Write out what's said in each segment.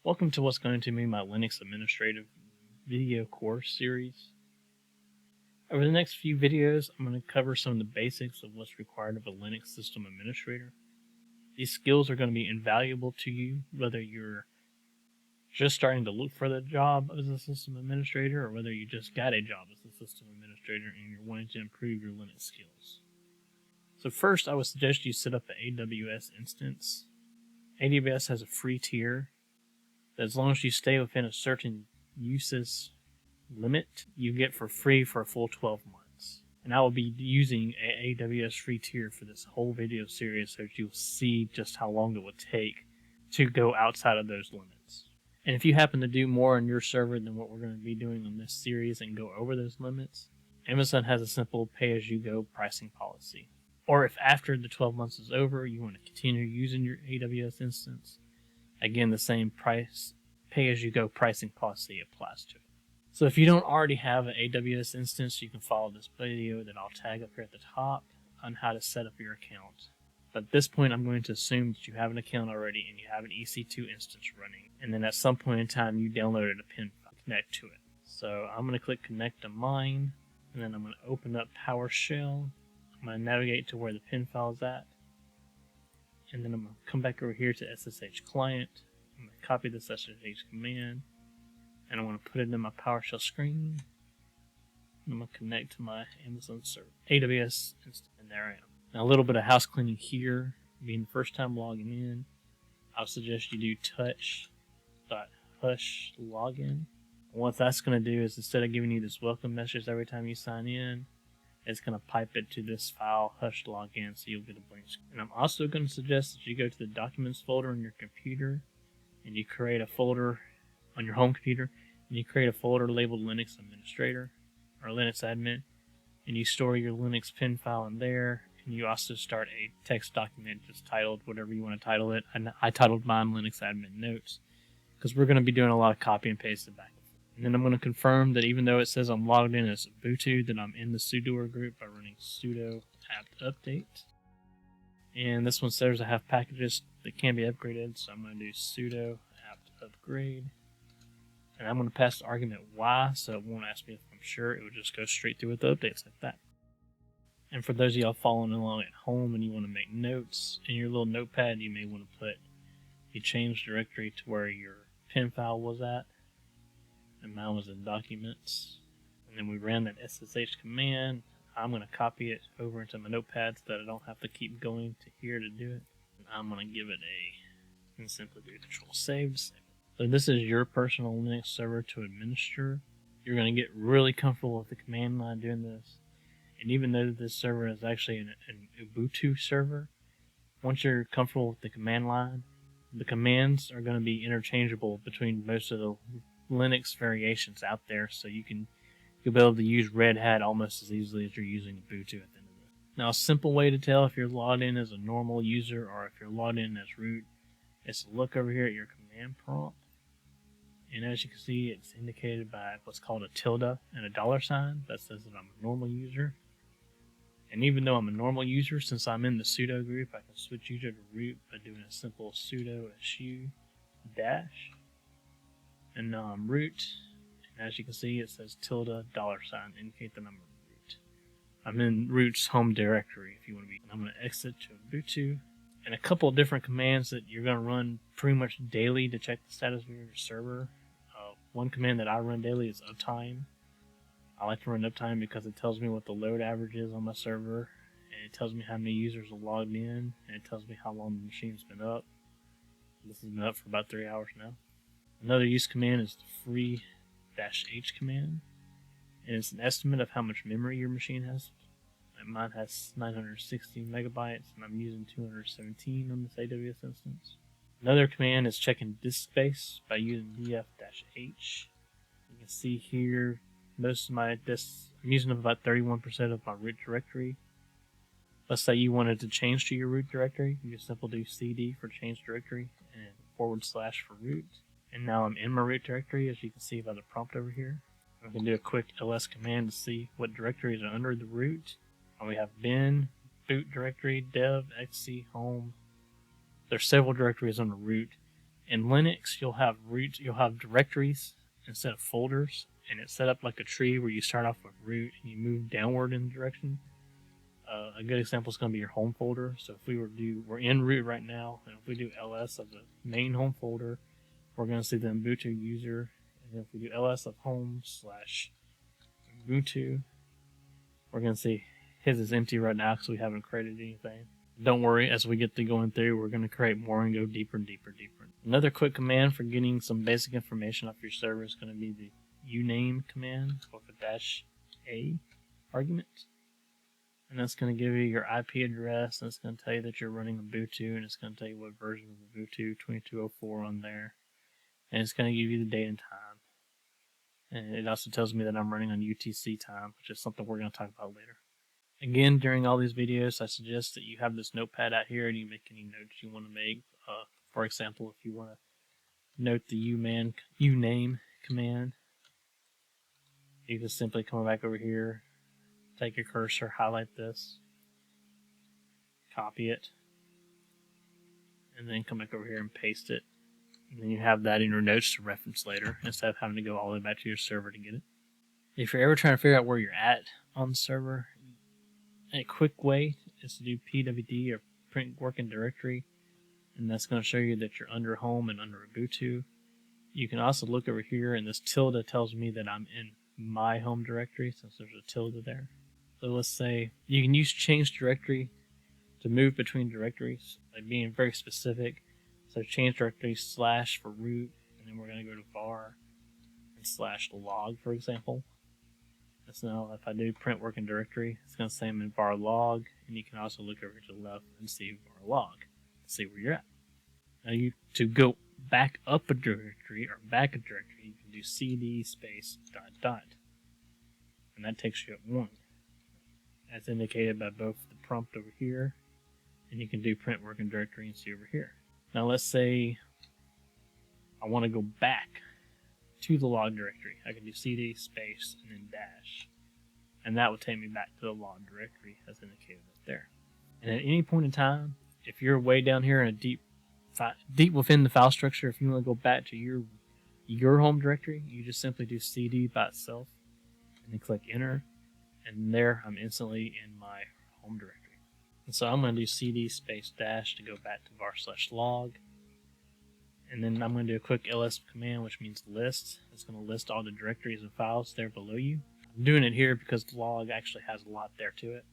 Welcome to what's going to be my Linux Administrative video course series. Over the next few videos, I'm going to cover some of the basics of what's required of a Linux system administrator. These skills are going to be invaluable to you, whether you're just starting to look for the job as a system administrator or whether you just got a job as a system administrator and you're wanting to improve your Linux skills. So first, I would suggest you set up an AWS instance. AWS has a free tier that as long as you stay within a certain uses limit, you get for free for a full 12 months. And I will be using a AWS free tier for this whole video series so that you'll see just how long it would take to go outside of those limits. And if you happen to do more on your server than what we're going to be doing on this series and go over those limits, Amazon has a simple pay-as-you-go pricing policy. Or if after the 12 months is over, you want to continue using your AWS instance, again, the same price, pay-as-you-go pricing policy applies to it. So if you don't already have an AWS instance, you can follow this video that I'll tag up here at the top on how to set up your account. But at this point, I'm going to assume that you have an account already and you have an EC2 instance running. And then at some point in time, you downloaded a pin file to connect to it. So I'm going to click Connect to Mine, and then I'm going to open up PowerShell. I'm going to navigate to where the pin file is at. And then I'm going to come back over here to SSH client. I'm going to copy this SSH command. And I want to put it in my PowerShell screen. And I'm going to connect to my Amazon server, AWS instance. And there I am. Now a little bit of house cleaning here. Being the first time logging in, I would suggest you do touch.hush login. What that's going to do is instead of giving you this welcome message every time you sign in, it's going to pipe it to this file, hush login, so you'll get a blank screen. And I'm also going to suggest that you go to the documents folder on your computer and you create a folder on your home computer and you create a folder labeled Linux Administrator or Linux Admin, and you store your Linux pin file in there, and you also start a text document just titled whatever you want to title it. And I titled mine Linux Admin Notes because we're going to be doing a lot of copy and paste and back. And then I'm going to confirm that even though it says I'm logged in as Ubuntu, that I'm in the sudo group by running sudo apt update. And this one says I have packages that can be upgraded, so I'm going to do sudo apt upgrade. And I'm going to pass the argument Y, so it won't ask me if I'm sure. It will just go straight through with the updates like that. And for those of y'all following along at home and you want to make notes, in your little notepad you may want to put the change directory to where your pin file was at. And mine was in documents. And then we ran that SSH command. I'm going to copy it over into my notepad so that I don't have to keep going to here to do it. And I'm going to give it and simply do Control-Save to save it. So this is your personal Linux server to administer. You're going to get really comfortable with the command line doing this. And even though this server is actually an Ubuntu server, once you're comfortable with the command line, the commands are going to be interchangeable between most of the Linux variations out there, so you'll be able to use Red Hat almost as easily as you're using Ubuntu at the end of this. Now, a simple way to tell if you're logged in as a normal user or if you're logged in as root is to look over here at your command prompt. And as you can see, it's indicated by what's called a tilde and a $sign that says that I'm a normal user. And even though I'm a normal user, since I'm in the sudo group, I can switch user to root by doing a simple sudo su dash. And now I'm root, and as you can see it says tilde $, indicate that I'm a root. I'm in root's home directory if you want to be. I'm going to exit to Ubuntu, and a couple of different commands that you're going to run pretty much daily to check the status of your server. One command that I run daily is uptime. I like to run uptime because it tells me what the load average is on my server, and it tells me how many users are logged in, and it tells me how long the machine's been up. This has been up for about 3 hours now. Another use command is the free-h command, and it's an estimate of how much memory your machine has. And mine has 960 megabytes, and I'm using 217 on this AWS instance. Another command is checking disk space by using df-h. You can see here most of my disks, I'm using about 31% of my root directory. Let's say you wanted to change to your root directory, you just simply do cd for change directory and / for root. And now I'm in my root directory, as you can see by the prompt over here. I can do a quick ls command to see what directories are under the root. And we have bin, boot directory, dev, xc, home. There's several directories on the root, In Linux, you'll have directories instead of folders, and it's set up like a tree where you start off with root and you move downward in the direction. A good example is going to be your home folder. So if we're in root right now, and if we do ls of the main home folder, we're going to see the Ubuntu user. And if we do ls of home/Ubuntu, we're going to see his is empty right now because we haven't created anything. Don't worry, as we get to going through, we're going to create more and go deeper and deeper and deeper. Another quick command for getting some basic information off your server is going to be the uname command with a -a argument. And that's going to give you your IP address, and it's going to tell you that you're running Ubuntu, and it's going to tell you what version of Ubuntu 2204 on there. And it's going to give you the date and time. And it also tells me that I'm running on UTC time, which is something we're going to talk about later. Again, during all these videos, I suggest that you have this notepad out here and you make any notes you want to make. For example, if you want to note the uname command, you just simply come back over here, take your cursor, highlight this, copy it, and then come back over here and paste it. And then you have that in your notes to reference later instead of having to go all the way back to your server to get it. If you're ever trying to figure out where you're at on the server, a quick way is to do pwd or print working directory, and that's going to show you that you're under home and under Ubuntu. You can also look over here, and this tilde tells me that I'm in my home directory since there's a tilde there. So let's say you can use change directory to move between directories, like being very specific. So change directory / for root, and then we're going to go to var and /log, for example. So now if I do print working directory, it's going to say I'm in var log, and you can also look over to the left and see var log, see where you're at. Now to go back up a directory or back a directory, you can do cd /..., and that takes you at 1. That's indicated by both the prompt over here, and you can do print working directory and see over here. Now let's say I want to go back to the log directory. I can do cd space and then dash, and that would take me back to the log directory as indicated right there. And at any point in time, if you're way down here in a deep within the file structure, if you want to go back to your home directory, you just simply do cd by itself and then click enter, and there I'm instantly in my home directory. And so I'm going to do cd space dash to go back to var/log. And then I'm going to do a quick ls command, which means list. It's going to list all the directories and files there below you. I'm doing it here because the log actually has a lot there to it.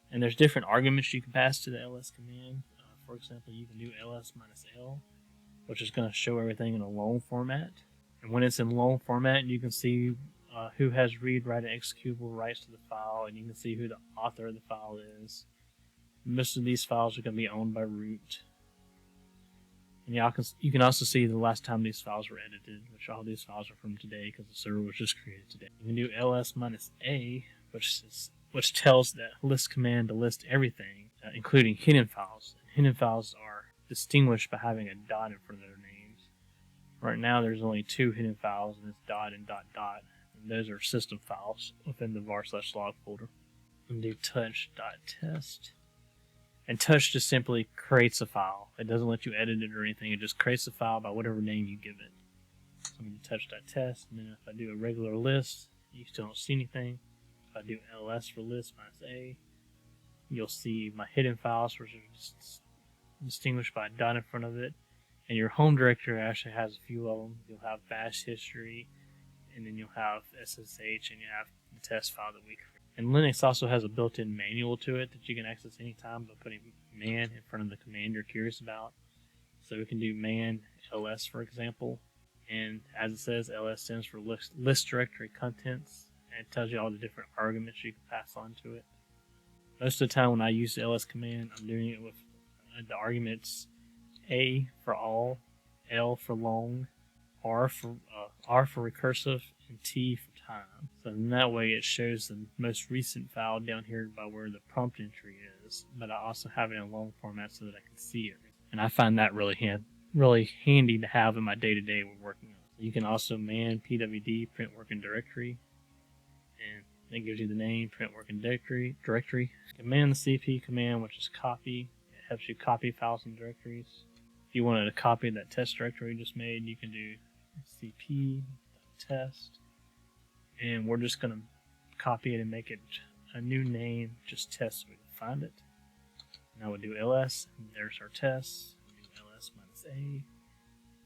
And there's different arguments you can pass to the ls command. For example, you can do ls-l, which is going to show everything in a long format. And when it's in long format, you can see who has read, write, and executable rights to the file, and you can see who the author of the file is. Most of these files are going to be owned by root. And you can also see the last time these files were edited, which all these files are from today because the server was just created today. You can do ls-a, which tells the list command to list everything, including hidden files. And hidden files are distinguished by having a dot in front of their names. Right now there's only 2 hidden files, and it's dot and dot dot. And those are system files within the var/log folder. And do touch.test. And touch just simply creates a file. It doesn't let you edit it or anything. It just creates a file by whatever name you give it. So I'm going to do touch.test, and then if I do a regular list, you still don't see anything. If I do ls for list -a, you'll see my hidden files, which are just distinguished by a dot in front of it. And your home directory actually has a few of them. You'll have bash history, and then you'll have ssh, and you have the test file that we created. And Linux also has a built-in manual to it that you can access anytime by putting man in front of the command you're curious about. So we can do man ls, for example. And as it says, ls stands for list directory contents, and it tells you all the different arguments you can pass on to it. Most of the time when I use the ls command, I'm doing it with the arguments a for all, l for long, r for recursive, and t for time. So in that way it shows the most recent file down here by where the prompt entry is, but I also have it in long format so that I can see it. And I find that really handy to have in my day-to-day we're working on. You can also man pwd print working directory, and it gives you the name print working directory. You can man the cp command, which is copy. It helps you copy files and directories. If you wanted to copy that test directory we just made, you can do cp test, and we're just going to copy it and make it a new name, just test so we can find it. Now we'll do ls, and there's our test. We'll do ls minus a.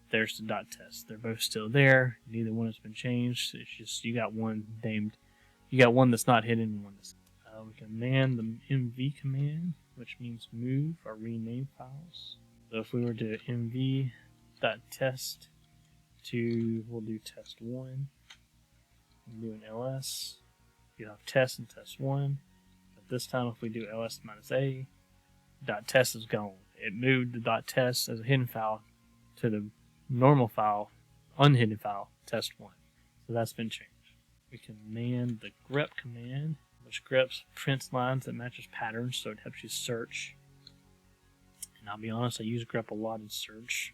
There's the dot test. They're both still there. Neither one has been changed. It's just you got one named. You got one that's not hidden and one that's. We can man the mv command, which means move or rename files. So if we were to mv.test to, we'll do test1. We'll do an ls. You have test and test1. But this time, if we do ls minus a, dot test is gone. It moved the dot test as a hidden file to the normal file, unhidden file, test1. So that's been changed. We can man the grep command, which greps prints lines that matches patterns, so it helps you search. And I'll be honest, I use grep a lot in search.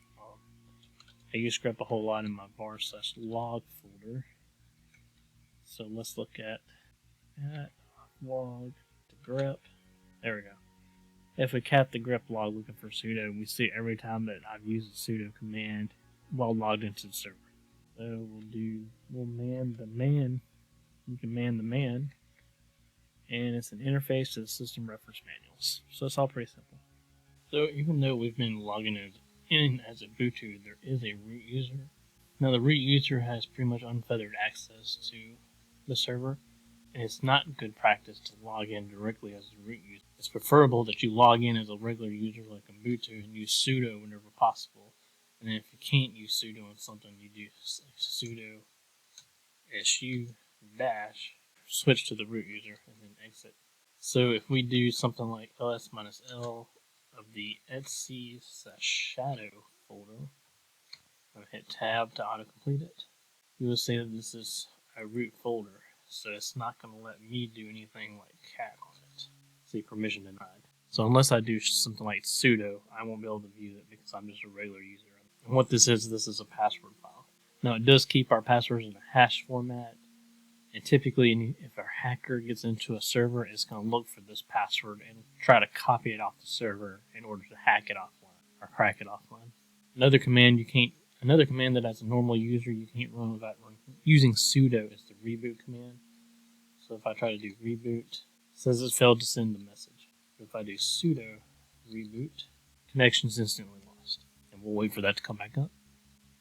I use grep a whole lot in my var/log folder. So let's look at log to grep. There we go. If we cat the grep log looking for sudo, we see every time that I've used a sudo command while logged into the server. So we'll man the man. You can man the man, and it's an interface to the system reference manuals. So it's all pretty simple. So even though we've been logging in as a Ubuntu, there is a root user. Now the root user has pretty much unfettered access to the server, and it's not good practice to log in directly as a root user. It's preferable that you log in as a regular user like Ubuntu and use sudo whenever possible. And then if you can't use sudo on something, you do sudo su dash, switch to the root user, and then exit. So if we do something like ls-l of the etc/shadow folder, I'm going to hit tab to autocomplete it, you will see that this is a root folder, so it's not going to let me do anything like cat on it. See, permission denied. So unless I do something like sudo, I won't be able to view it because I'm just a regular user. And what this is a password file. Now it does keep our passwords in a hash format, and typically if a hacker gets into a server, it's going to look for this password and try to copy it off the server in order to hack it offline or crack it offline. Another command that as a normal user you can't run without using sudo is the reboot command. So if I try to do reboot, it says it failed to send the message. But if I do sudo reboot, connection's instantly lost. And we'll wait for that to come back up.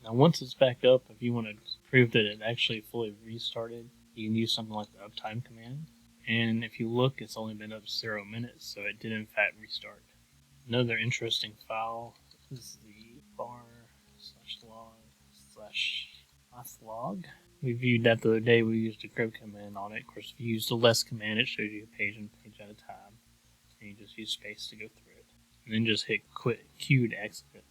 Now once it's back up, if you want to prove that it actually fully restarted, you can use something like the uptime command. And if you look, it's only been up 0 minutes, so it did in fact restart. Another interesting file is the var/log/auth-log. We viewed that the other day. We used a grep command on it. Of course, if you use the less command, it shows you a page and page at a time. And you just use space to go through it. And then just hit Q to exit it.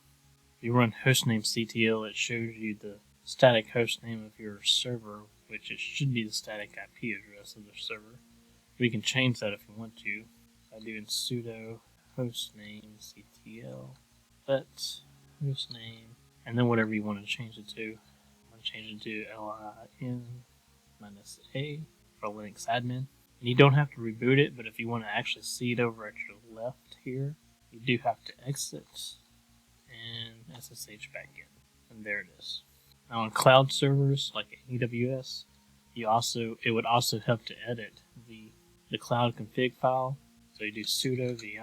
If you run hostname CTL, it shows you the static hostname of your server, which it should be the static IP address of the server. We can change that if we want to by doing sudo hostname CTL let hostname, and then whatever you want to change it to. I'm going to change it to lin-a for Linux admin. And you don't have to reboot it, but if you want to actually see it over at your left here, you do have to exit and SSH back in. And there it is. Now on cloud servers like AWS, it would also help to edit the cloud config file. So you do sudo vi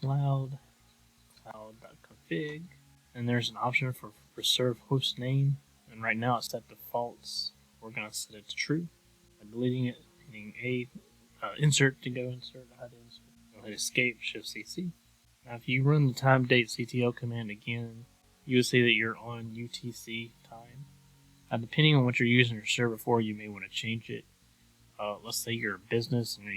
/cloud.config, and there's an option for preserve host name, and right now it's set to false. We're going to set it to true by deleting it, hitting insert to go insert, hide insert. We'll hit escape, shift CC. Now if you run the time date CTL command again, you will see that you're on UTC time. Now depending on what you're using your server for, you may want to change it. Let's say you're a business and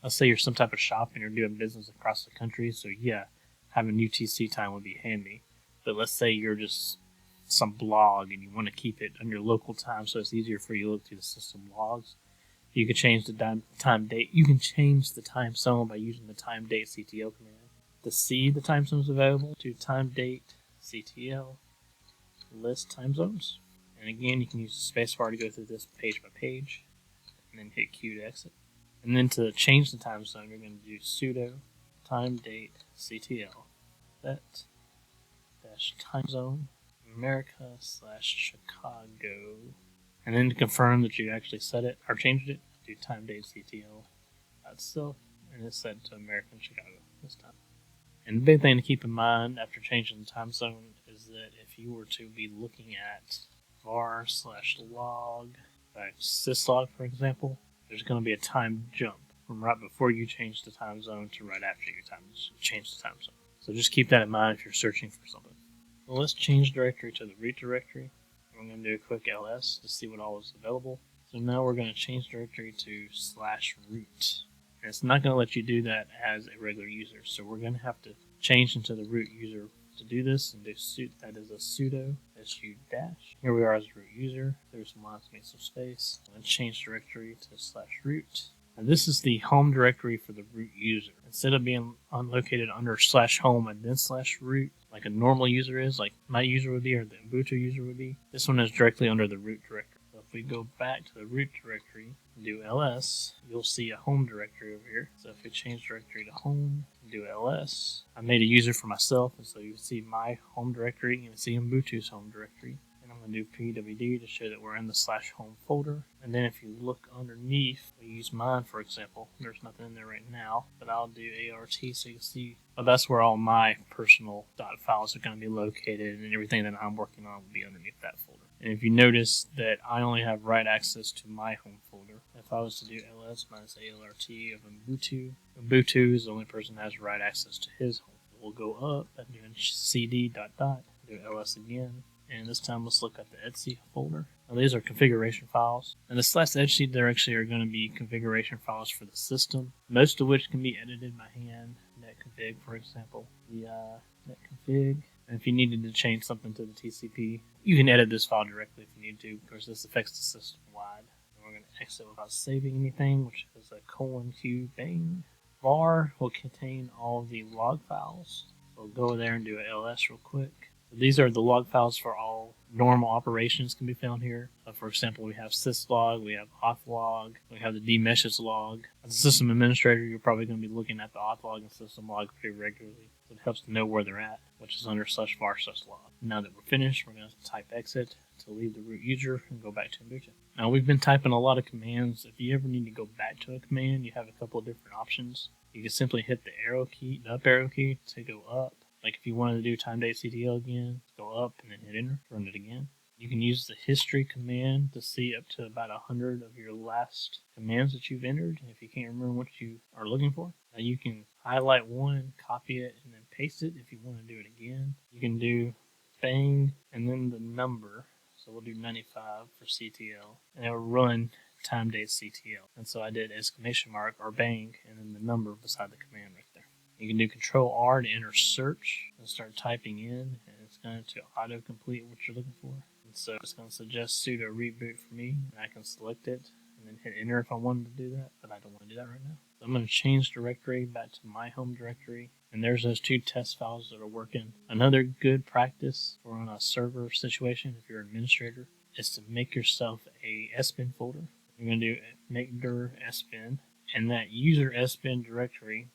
let's say you're some type of shop and you're doing business across the country, so yeah, having UTC time would be handy. But let's say you're just some blog and you want to keep it on your local time so it's easier for you to look through the system logs. You can change the time date. You can change the time zone by using the time date CTL command. To see the time zones available, to time date CTL list time zones. And again, you can use the spacebar to go through this page by page, and then hit Q to exit. And then to change the time zone, you're going to do sudo time date CTL set dash timezone America / Chicago. And then to confirm that you actually set it or changed it, do time date CTL itself, and it's set to American Chicago this time. And the big thing to keep in mind after changing the time zone is that if you were to be looking at var/log, like syslog for example, there's going to be a time jump from right before you change the time zone to right after you change the time zone. So just keep that in mind if you're searching for something. Well, let's change directory to the root directory. We're going to do a quick ls to see what all is available. So now we're going to change directory to /root. And it's not going to let you do that as a regular user. So we're going to have to change into the root user to do this and do that is a sudo su dash. Here we are as root user. There's some lines, make some space. Let's change directory to /root. And this is the home directory for the root user. Instead of being located under /home and then /root, like a normal user is, like my user would be or the Ubuntu user would be, this one is directly under the root directory. So if we go back to the root directory and do ls, you'll see a home directory over here. So if we change directory to home and do ls, I made a user for myself, and so you can see my home directory, you can see Ubuntu's home directory. I'm going to do pwd to show that we're in the /home folder. And then if you look underneath, we use mine for example. There's nothing in there right now, but I'll do art so you can see. Well, that's where all my personal .files are going to be located, and everything that I'm working on will be underneath that folder. And if you notice that I only have write access to my home folder, if I was to do ls minus alrt of Ubuntu, Ubuntu is the only person that has write access to his home. We'll go up and do cd ... do ls again. And this time let's look at the etc folder. Now these are configuration files. And this last etc there actually are going to be configuration files for the system, most of which can be edited by hand. Netconfig, for example. The netconfig. And if you needed to change something to the TCP, you can edit this file directly if you need to. Of course, this affects the system wide. And we're going to exit without saving anything, which is a :q bang. var will contain all the log files. So we'll go there and do an ls real quick. These are the log files for all normal operations can be found here. For example, we have syslog, we have auth-log, we have the demeshes log. As a system administrator, you're probably going to be looking at the auth-log and system log pretty regularly. So it helps to know where they're at, which is under /var/log. Now that we're finished, we're going to type exit to leave the root user and go back to Ubuntu. Now we've been typing a lot of commands. If you ever need to go back to a command, you have a couple of different options. You can simply hit the arrow key, the up arrow key to go up. Like if you wanted to do time date CTL again, go up and then hit enter, run it again. You can use the history command to see up to about 100 of your last commands that you've entered. If you can't remember what you are looking for, now you can highlight one, copy it, and then paste it if you want to do it again. You can do bang and then the number. So we'll do 95 for CTL, and it will run time date CTL. And so I did exclamation mark or bang and then the number beside the command right there. You can do Control R to enter search and start typing in, and it's going to auto-complete what you're looking for. And so it's going to suggest sudo reboot for me, and I can select it and then hit enter if I wanted to do that, but I don't want to do that right now. So I'm going to change directory back to my home directory, and there's those 2 test files that are working. Another good practice for on a server situation, if you're an administrator, is to make yourself a sbin folder. You're going to do make dir sbin, and that user sbin directory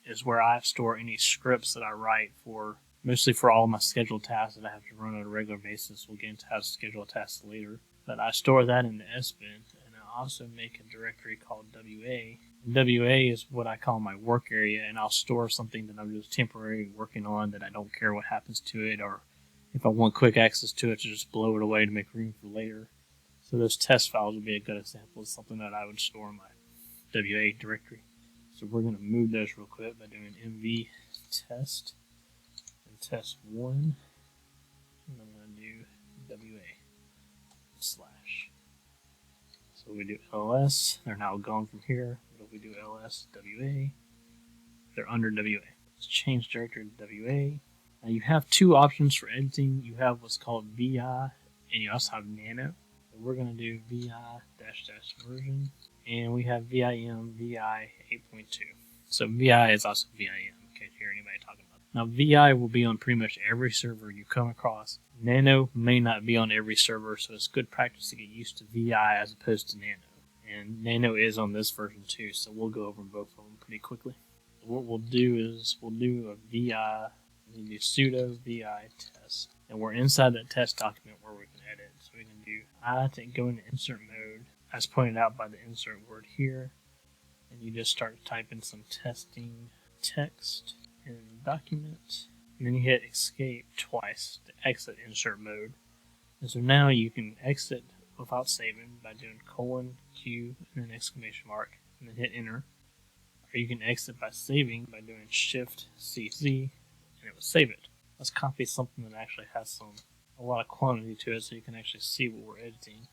is where I store any scripts that I write for, mostly for all my scheduled tasks that I have to run on a regular basis. We'll get into how to schedule tasks later. But I store that in the sbin, and I also make a directory called WA. And WA is what I call my work area, and I'll store something that I'm just temporarily working on that I don't care what happens to it, or if I want quick access to it, to just blow it away to make room for later. So those test files would be a good example of something that I would store in my WA directory. So we're going to move those real quick by doing mv test and test1, and I'm going to do WA slash. So we do ls, they're now gone from here, but if we do ls WA, they're under WA. Let's change directory to WA. Now you have 2 options for editing. You have what's called VI, and you also have nano. So we're going to do VI -- version. And we have VIM VI 8.2. So VI is also VIM, in case you hear anybody talking about it. Now VI will be on pretty much every server you come across. Nano may not be on every server, so it's good practice to get used to VI as opposed to Nano. And Nano is on this version too, so we'll go over both of them pretty quickly. what we'll do is we'll do a VI, you do sudo VI test. And we're inside that test document where we can edit. So we can do I to go into insert mode, as pointed out by the insert word here. And you just start typing some testing text in the document. And then you hit escape twice to exit insert mode. And so now you can exit without saving by doing :Q and then exclamation mark and then hit enter. Or you can exit by saving by doing Shift CZ and it will save it. Let's copy something that actually has a lot of quantity to it so you can actually see what we're editing.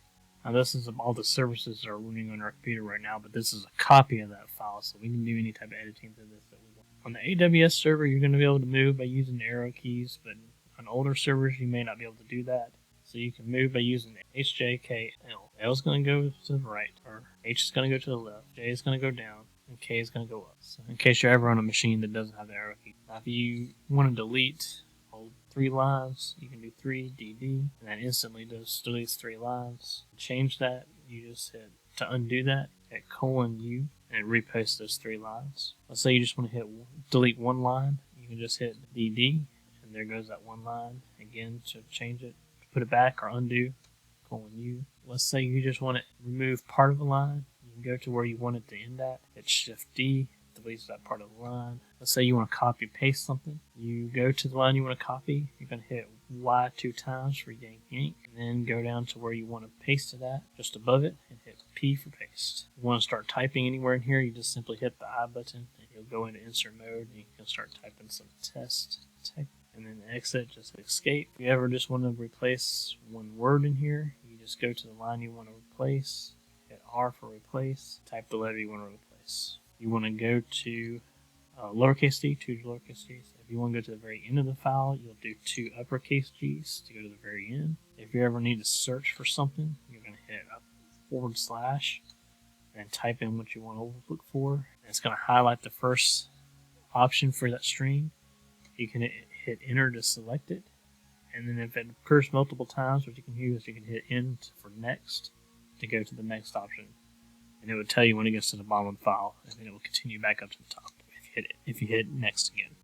Now this is all the services that are running on our computer right now, but this is a copy of that file, so we can do any type of editing to this that we want. On the AWS server, you're going to be able to move by using the arrow keys, but on older servers, you may not be able to do that. So you can move by using HJKL. L is going to go to the right, or H is going to go to the left, J is going to go down, and K is going to go up. So in case you're ever on a machine that doesn't have the arrow key. Now if you want to delete all 3 lines, you can do 3DD, and that instantly deletes 3 lines. To change that, you just hit, to undo that, hit :U, and it reposts those 3 lines. Let's say you just want to hit delete 1 line, you can just hit DD, and there goes that 1 line. Again, to change it, put it back or undo, :U. Let's say you just want to remove part of a line. You can go to where you want it to end at, hit Shift D, deletes that part of the line. Let's say you want to copy paste something. You go to the line you want to copy. You're going to hit Y 2 times for yank, and then go down to where you want to paste it at, just above it, and hit P for paste. If you want to start typing anywhere in here, you just simply hit the I button, and you'll go into insert mode, and you can start typing some text. And then exit, just escape. If you ever just want to replace one word in here, you just go to the line you want to replace, hit R for replace, type the letter you want to replace. You want to go to lowercase d, 2 lowercase g's. If you want to go to the very end of the file, you'll do 2 uppercase g's to go to the very end. If you ever need to search for something, you're going to hit / and type in what you want to look for. And it's going to highlight the first option for that string. You can hit enter to select it. And then if it occurs multiple times, what you can do is you can hit N for next to go to the next option. And it would tell you when it gets to the bottom of the file, and then it will continue back up to the top if you hit next again.